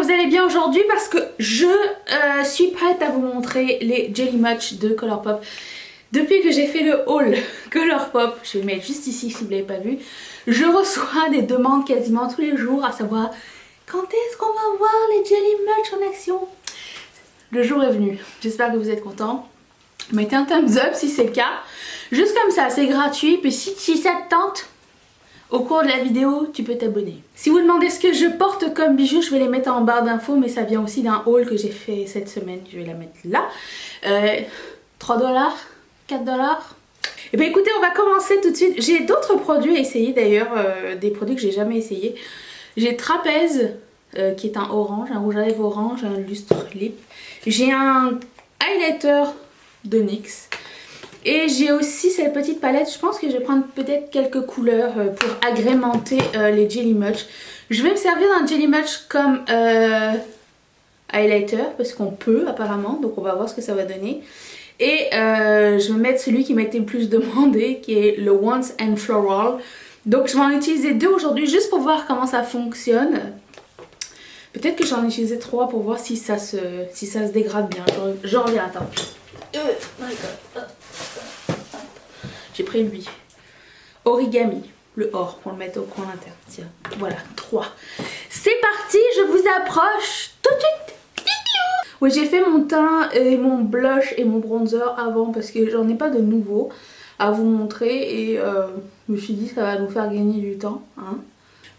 que vous allez bien aujourd'hui parce que je suis prête à vous montrer les Jelly Much de Colourpop. Depuis que j'ai fait le haul Colourpop, je vais mettre juste ici si vous ne l'avez pas vu, je reçois des demandes quasiment tous les jours à savoir quand est-ce qu'on va voir les Jelly Much en action. Le jour est venu, j'espère que vous êtes contents. Mettez un thumbs up si c'est le cas. Juste comme ça, c'est gratuit, puis si ça te tente, au cours de la vidéo, tu peux t'abonner. Si vous demandez ce que je porte comme bijoux, je vais les mettre en barre d'infos, mais ça vient aussi d'un haul que j'ai fait cette semaine. Je vais la mettre là. 3 $, 4 $. Et bien écoutez, on va commencer tout de suite. J'ai d'autres produits à essayer d'ailleurs, des produits que j'ai jamais essayé. J'ai Trapèze, qui est un orange, un rouge à lèvres orange, un lustre lip. J'ai un highlighter de NYX. Et j'ai aussi cette petite palette, je pense que je vais prendre peut-être quelques couleurs pour agrémenter les Jelly Much. Je vais me servir d'un Jelly Much comme highlighter parce qu'on peut apparemment, donc on va voir ce que ça va donner. Et je vais mettre celui qui m'a été le plus demandé qui est le Once and Floral. Donc je vais en utiliser 2 aujourd'hui juste pour voir comment ça fonctionne. Peut-être que j'en ai utilisé 3 pour voir si ça se dégrade bien. Je reviens, attends. J'ai pris lui. Origami, le or pour le mettre au coin interne. Tiens, voilà, 3. C'est parti, je vous approche tout de suite. Oui, j'ai fait mon teint et mon blush et mon bronzer avant parce que j'en ai pas de nouveau à vous montrer et je me suis dit ça va nous faire gagner du temps. Hein.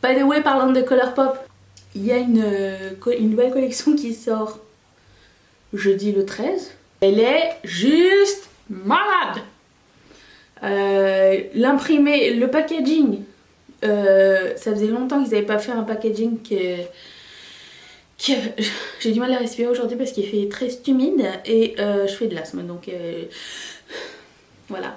By the way, parlant de Colourpop, il y a une nouvelle collection qui sort jeudi le 13. Elle est juste malade. L'imprimé, le packaging, ça faisait longtemps qu'ils n'avaient pas fait un packaging j'ai du mal à respirer aujourd'hui parce qu'il fait très humide et je fais de l'asthme donc voilà.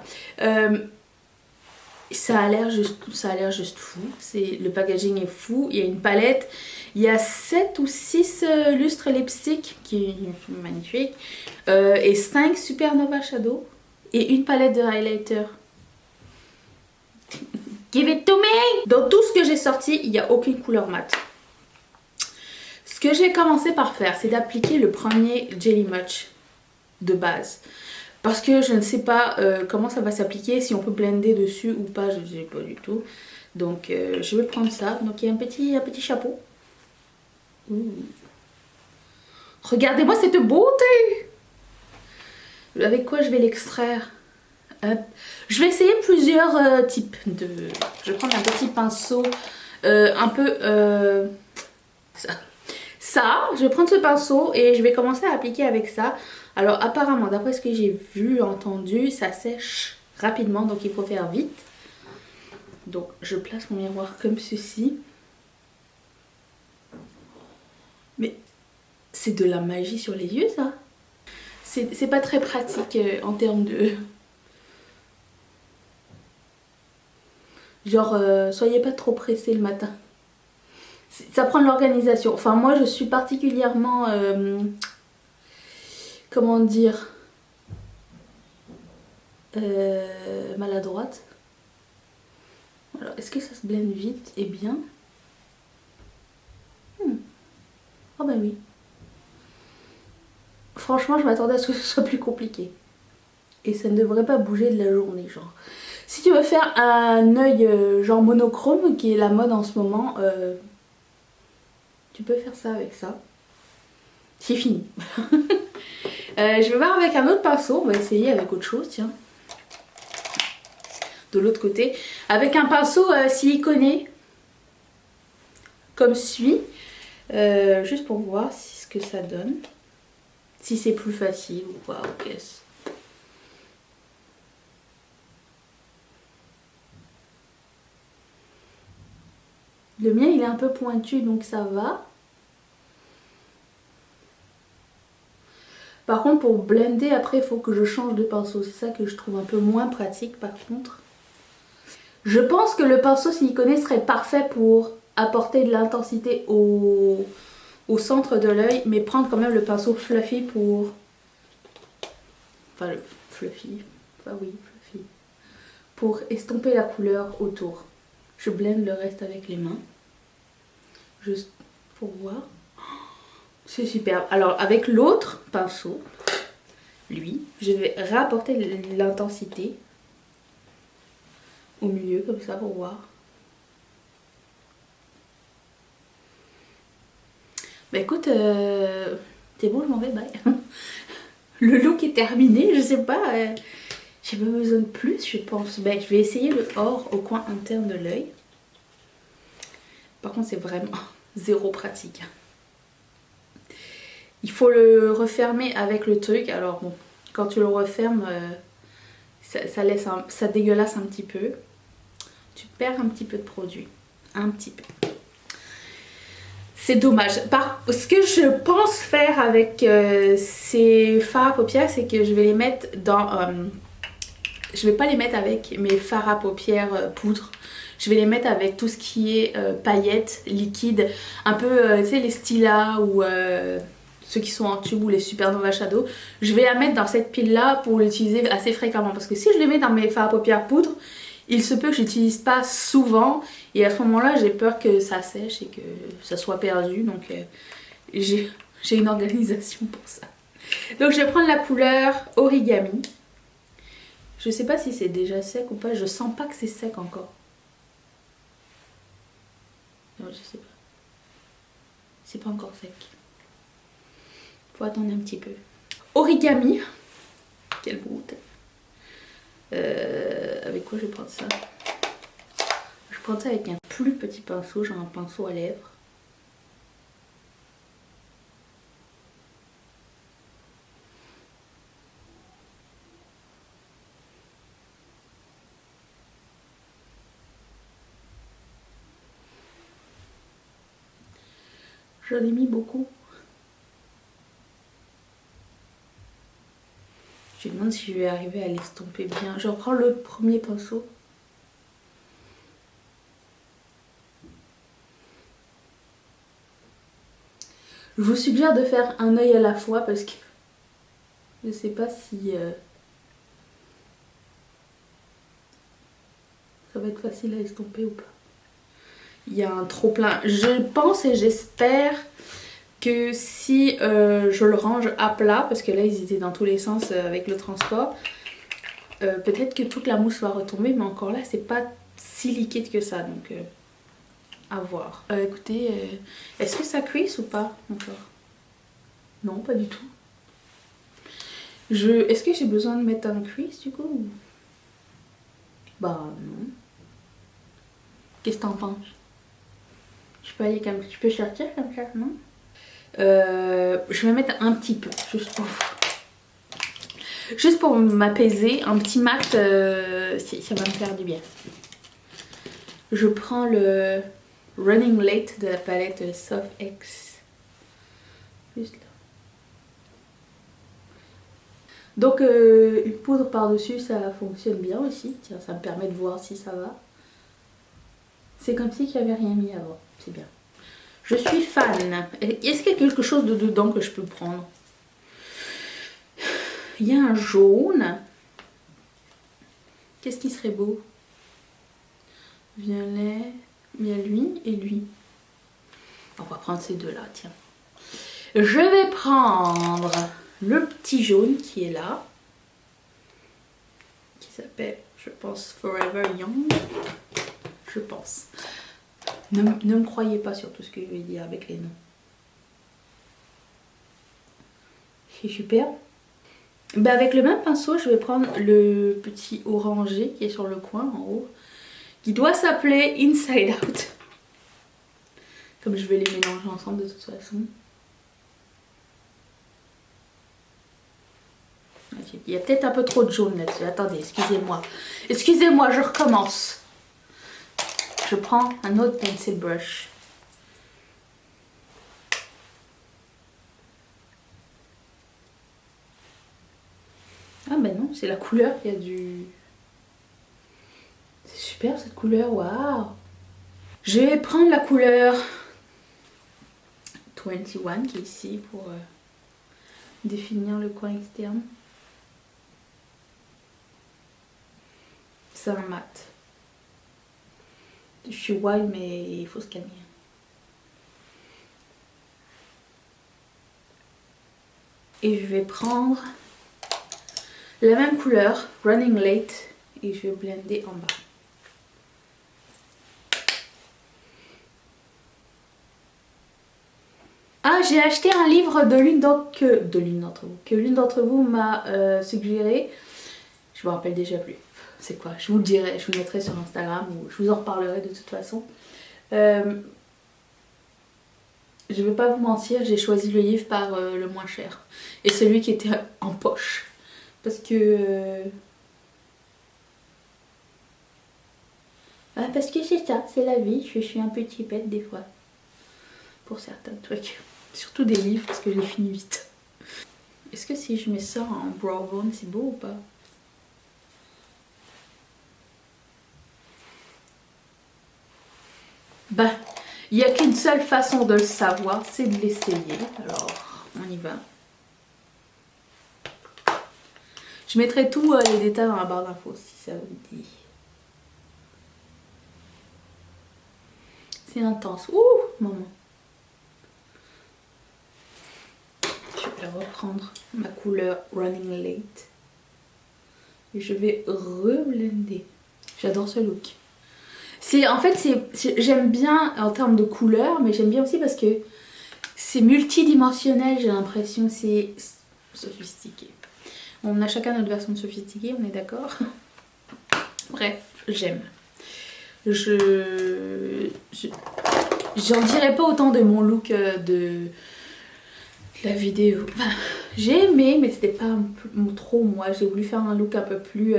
Ça a l'air juste fou. Le packaging est fou. Il y a une palette. Il y a 7 ou 6 lustres lipstick qui est magnifique. Et 5 Supernova Shadow. Et une palette de highlighter. Give it to me! Dans tout ce que j'ai sorti, il n'y a aucune couleur mat. Ce que j'ai commencé par faire, c'est d'appliquer le premier Jelly Much de base. Parce que je ne sais pas comment ça va s'appliquer, si on peut blender dessus ou pas, je ne sais pas du tout. Donc je vais prendre ça. Donc il y a un petit chapeau. Ouh. Regardez-moi cette beauté! Avec quoi je vais l'extraire? Je vais essayer plusieurs types de... Je vais prendre un petit pinceau un peu... Ça, je vais prendre ce pinceau et je vais commencer à appliquer avec ça. Alors apparemment, d'après ce que j'ai vu, entendu, ça sèche rapidement, donc il faut faire vite. Donc je place mon miroir comme ceci. Mais c'est de la magie sur les yeux ça. C'est pas très pratique en termes de... Genre, soyez pas trop pressés le matin. Ça prend de l'organisation. Enfin moi je suis particulièrement... comment dire, maladroite. Alors, est-ce que ça se blende vite et bien? Oh bah oui. Franchement, je m'attendais à ce que ce soit plus compliqué. Et ça ne devrait pas bouger de la journée, genre. Si tu veux faire un œil genre monochrome, qui est la mode en ce moment, tu peux faire ça avec ça. C'est fini. Je vais voir avec un autre pinceau, on va essayer avec autre chose, tiens. De l'autre côté, avec un pinceau siliconé, comme celui, juste pour voir ce que ça donne. Si c'est plus facile ou pas, ok. Le mien il est un peu pointu donc ça va. Par contre pour blender après il faut que je change de pinceau. C'est ça que je trouve un peu moins pratique par contre. Je pense que le pinceau siliconé serait parfait pour apporter de l'intensité au centre de l'œil. Mais prendre quand même le pinceau fluffy pour... Enfin le fluffy, enfin oui fluffy. Pour estomper la couleur autour. Je blende le reste avec les mains. Juste pour voir. C'est superbe. Alors avec l'autre pinceau, lui, je vais rapporter l'intensité au milieu comme ça pour voir. Bah écoute, c'est bon, je m'en vais, bye. Le look est terminé, je sais pas, j'ai pas besoin de plus, je pense. Ben, je vais essayer le or au coin interne de l'œil. Par contre, c'est vraiment zéro pratique. Il faut le refermer avec le truc. Alors bon, quand tu le refermes, ça dégueulasse un petit peu. Tu perds un petit peu de produit. Un petit peu. C'est dommage. Ce que je pense faire avec ces fards à paupières, c'est que je vais les mettre dans... je vais pas les mettre avec mes fards à paupières poudre. Je vais les mettre avec tout ce qui est paillettes, liquides. Un peu, tu sais, les Stila ou ceux qui sont en tube ou les Supernova Shadow. Je vais la mettre dans cette pile-là pour l'utiliser assez fréquemment. Parce que si je les mets dans mes fards à paupières poudre, il se peut que je n'utilise pas souvent. Et à ce moment-là, j'ai peur que ça sèche et que ça soit perdu. Donc j'ai une organisation pour ça. Donc je vais prendre la couleur Origami. Je sais pas si c'est déjà sec ou pas. Je sens pas que c'est sec encore. Non, je sais pas. C'est pas encore sec. Faut attendre un petit peu. Origami. Quelle broute. Avec quoi je vais prendre ça? Je vais prendre ça avec un plus petit pinceau, genre un pinceau à lèvres. J'en ai mis beaucoup. Je me demande si je vais arriver à l'estomper bien. Je reprends le premier pinceau. Je vous suggère de faire un œil à la fois parce que je sais pas si ça va être facile à estomper ou pas. Il y a un trop plein. Je pense et j'espère que si je le range à plat, parce que là ils étaient dans tous les sens avec le transport, peut-être que toute la mousse va retomber, mais encore là c'est pas si liquide que ça, donc à voir. Écoutez, est-ce que ça cuise ou pas encore? Non, pas du tout. Est-ce que j'ai besoin de mettre un crease du coup? Bah non. Qu'est-ce que t'en penses? Je peux aller comme... Je peux sortir comme ça, non? Je vais mettre un petit peu, juste pour m'apaiser, un petit mat, ça va me faire du bien. Je prends le Running Late de la palette Soft X. Juste là. Donc une poudre par-dessus, ça fonctionne bien aussi. Tiens, ça me permet de voir si ça va. C'est comme si j'avais rien mis avant, c'est bien. Je suis fan. Est-ce qu'il y a quelque chose de dedans que je peux prendre? Il y a un jaune. Qu'est-ce qui serait beau? Violet, il y a lui et lui. On va prendre ces deux-là, tiens. Je vais prendre le petit jaune qui est là. Qui s'appelle, je pense, Forever Young. Je pense. Ne me croyez pas sur tout ce que je vais dire avec les noms. C'est super. Ben avec le même pinceau, je vais prendre le petit orangé qui est sur le coin en haut, qui doit s'appeler Inside Out. Comme je vais les mélanger ensemble de toute façon. Il y a peut-être un peu trop de jaune là-dessus. Attendez, excusez-moi. Excusez-moi, je recommence. Je prends un autre pencil brush. Ah ben non, c'est la couleur qui a du... C'est super cette couleur, waouh. Je vais prendre la couleur 21 qui est ici pour définir le coin externe. C'est un mat. Je suis wild mais il faut se calmer. Et je vais prendre la même couleur, Running Late, et je vais blender en bas. Ah, j'ai acheté un livre de l'une d'entre vous m'a suggéré. Je me rappelle déjà plus. C'est quoi? Je vous le dirai, je vous le mettrai sur Instagram ou je vous en reparlerai de toute façon. Je vais pas vous mentir, j'ai choisi le livre par le moins cher. Et celui qui était en poche. Parce que... parce que c'est ça, c'est la vie. Je suis un petit pète des fois. Pour certains trucs. Surtout des livres parce que je les finis vite. Est-ce que si je mets ça en brow bone, c'est beau ou pas? Bah, il n'y a qu'une seule façon de le savoir, c'est de l'essayer. Alors, on y va. Je mettrai tous les détails dans la barre d'infos si ça vous dit. C'est intense. Ouh, maman. Je vais reprendre ma couleur Running Late. Et je vais reblender. J'adore ce look. En fait, j'aime bien en termes de couleur, mais j'aime bien aussi parce que c'est multidimensionnel, j'ai l'impression, c'est sophistiqué. On a chacun notre version de sophistiqué, on est d'accord? Bref, j'aime. J'en dirais pas autant de mon look de la vidéo. Enfin, j'ai aimé, mais c'était pas trop moi. J'ai voulu faire un look un peu plus,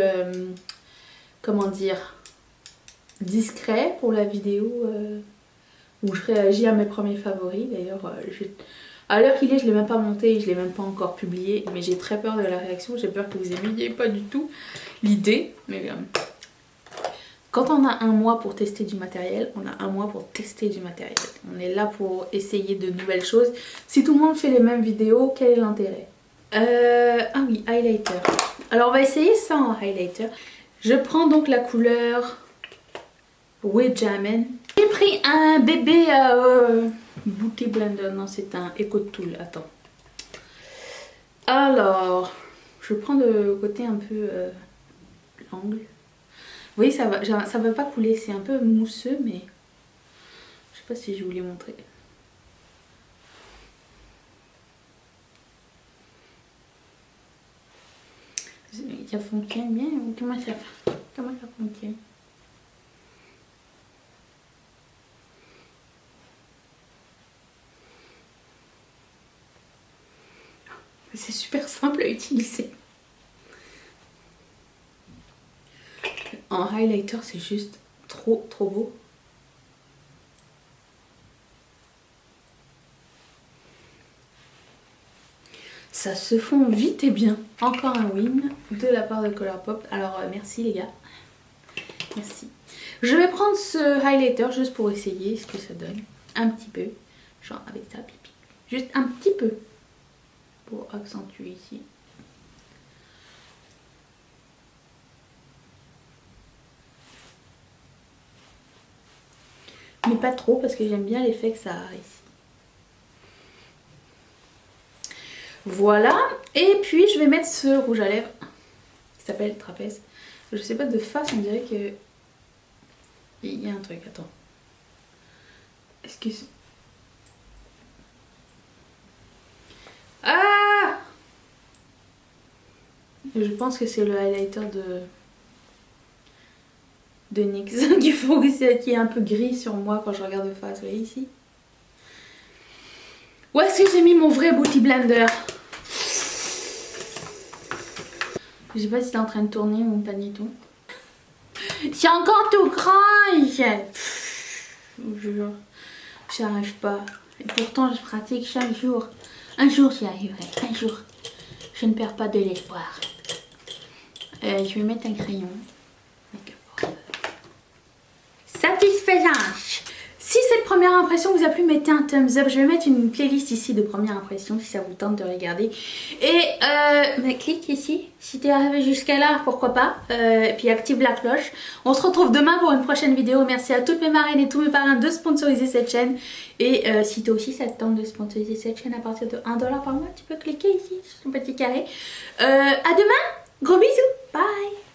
comment dire, discret pour la vidéo où je réagis à mes premiers favoris. D'ailleurs, à l'heure qu'il est, je l'ai même pas monté et je l'ai même pas encore publié. Mais j'ai très peur de la réaction. J'ai peur que vous aimiez pas du tout l'idée. Mais quand on a un mois pour tester du matériel, on a un mois pour tester du matériel. On est là pour essayer de nouvelles choses. Si tout le monde fait les mêmes vidéos, quel est l'intérêt? Ah oui, highlighter. Alors on va essayer ça en highlighter. Je prends donc la couleur Wejamin. J'ai pris un bébé Beauty Blender. Non, c'est un Eco Tool. Attends. Alors, je prends le côté un peu l'angle. Vous voyez, ça va pas couler, c'est un peu mousseux, mais je sais pas si je vous l'ai montré. Ça fonctionne bien ou comment ça fonctionne? C'est super simple à utiliser. En highlighter, c'est juste trop beau. Ça se fond vite et bien. Encore un win de la part de Colourpop. Alors merci les gars. Merci. Je vais prendre ce highlighter juste pour essayer ce que ça donne. Un petit peu. Genre avec ça, pipi. Juste un petit peu. Pour accentuer ici. Mais pas trop parce que j'aime bien l'effet que ça a ici. Voilà. Et puis je vais mettre ce rouge à lèvres qui s'appelle Trapèze. Je sais pas, de face on dirait que... Il y a un truc, attends. Est-ce que... Ah! Je pense que c'est le highlighter de NYX qu'il faut qu'il y ait un peu gris sur moi quand je regarde de face. Vous voyez ici? Où est-ce que j'ai mis mon vrai Beauty Blender? Je sais pas si c'est en train de tourner ou pas du tout. C'est encore tout grand! Je jure, j'y arrive pas. Et pourtant je pratique chaque jour. Un jour j'y arriverai, un jour. Je ne perds pas de l'espoir. Je vais mettre un crayon. Satisfaisant. Si cette première première impression vous a plu, mettez un thumbs up. Je vais mettre une playlist ici de première impression si ça vous tente de regarder. Et mais clique ici si t'es arrivé jusqu'à là, pourquoi pas. Et puis active la cloche. On se retrouve demain pour une prochaine vidéo. Merci à toutes mes marraines et tous mes parrains de sponsoriser cette chaîne. Et si toi aussi ça te tente de sponsoriser cette chaîne à partir de 1 $ par mois, tu peux cliquer ici sur le petit carré. À demain, gros bisous, bye.